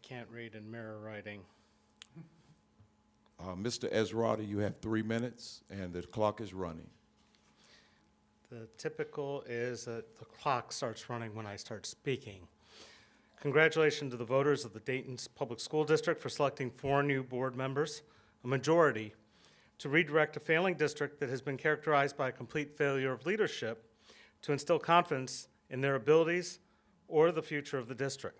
can't read in mirror writing. Mr. Esrati, you have 3 minutes, and the clock is running. The typical is that the clock starts running when I start speaking. Congratulations to the voters of the Dayton Public School District for selecting 4 new board members, a majority, to redirect a failing district that has been characterized by a complete failure of leadership to instill confidence in their abilities or the future of the district.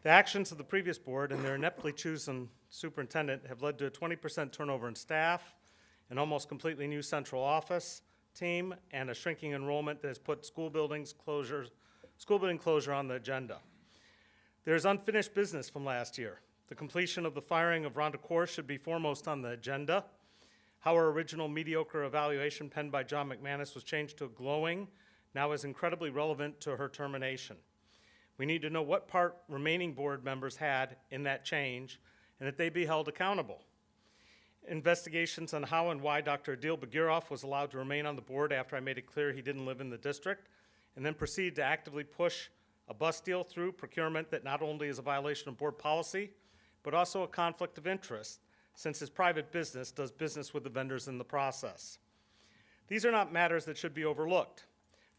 The actions of the previous board and their ineptly chosen superintendent have led to a 20% turnover in staff, an almost completely new central office team, and a shrinking enrollment that has put school building closure on the agenda. There is unfinished business from last year. The completion of the firing of Rhonda Corr should be foremost on the agenda. How our original mediocre evaluation penned by John McManus was changed to a glowing, now is incredibly relevant to her termination. We need to know what part remaining board members had in that change and that they be held accountable. Investigations on how and why Dr. Adil Baguirov was allowed to remain on the board after I made it clear he didn't live in the district, and then proceeded to actively push a bus deal through procurement that not only is a violation of board policy, but also a conflict of interest, since his private business does business with the vendors in the process. These are not matters that should be overlooked.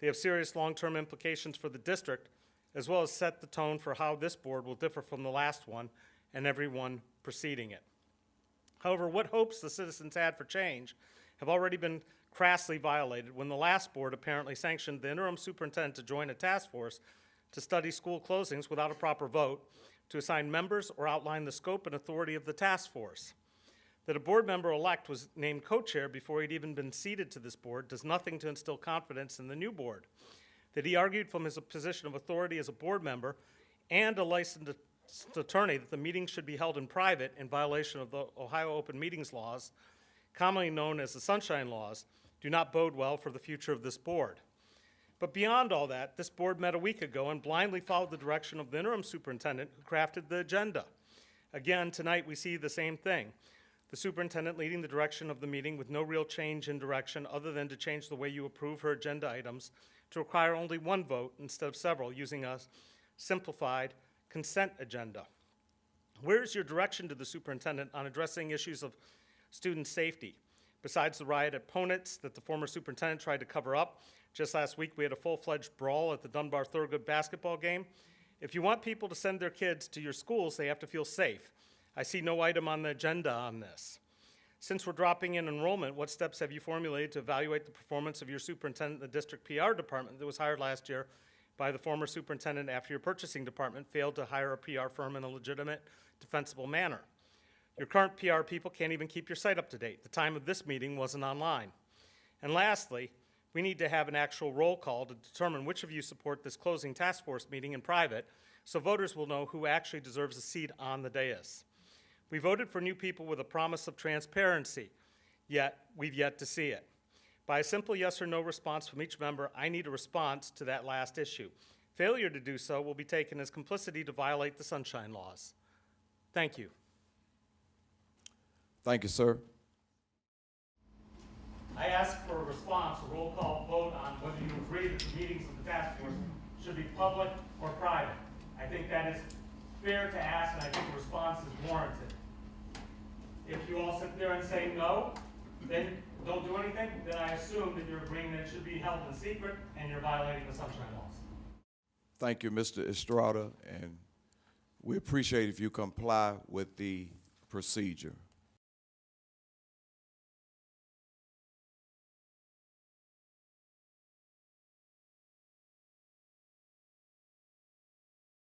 They have serious long-term implications for the district, as well as set the tone for how this board will differ from the last one and everyone preceding it. However, what hopes the citizens had for change have already been crassly violated when the last board apparently sanctioned the interim superintendent to join a task force to study school closings without a proper vote, to assign members or outline the scope and authority of the task force. That a board member-elect was named co-chair before he'd even been seated to this board does nothing to instill confidence in the new board. That he argued from his position of authority as a board member and a licensed attorney that the meetings should be held in private in violation of the Ohio Open Meetings laws, commonly known as the Sunshine Laws, do not bode well for the future of this board. But beyond all that, this board met a week ago and blindly followed the direction of the interim superintendent who crafted the agenda. Again, tonight we see the same thing. The superintendent leading the direction of the meeting with no real change in direction other than to change the way you approve her agenda items to require only one vote instead of several, using a simplified consent agenda. Where's your direction to the superintendent on addressing issues of student safety? Besides the riot opponents that the former superintendent tried to cover up, just last week we had a full-fledged brawl at the Dunbar Thurgood basketball game. If you want people to send their kids to your schools, they have to feel safe. I see no item on the agenda on this. Since we're dropping in enrollment, what steps have you formulated to evaluate the performance of your superintendent in the district PR department that was hired last year by the former superintendent after your purchasing department failed to hire a PR firm in a legitimate, defensible manner? Your current PR people can't even keep your site up to date. The time of this meeting wasn't online. And lastly, we need to have an actual roll call to determine which of you support this closing task force meeting in private so voters will know who actually deserves a seat on the dais. We voted for new people with a promise of transparency, yet we've yet to see it. By a simple yes or no response from each member, I need a response to that last issue. Failure to do so will be taken as complicity to violate the Sunshine Laws. Thank you. Thank you, sir. I ask for a response, a roll call vote on whether you agree that the meetings of the task force should be public or private. I think that is fair to ask, and I think a response is warranted. If you all sit there and say no, then don't do anything, then I assume that you're agreeing that it should be held in secret and you're violating the Sunshine Laws. Thank you, Mr. Estrada, and we appreciate if you comply with the procedure.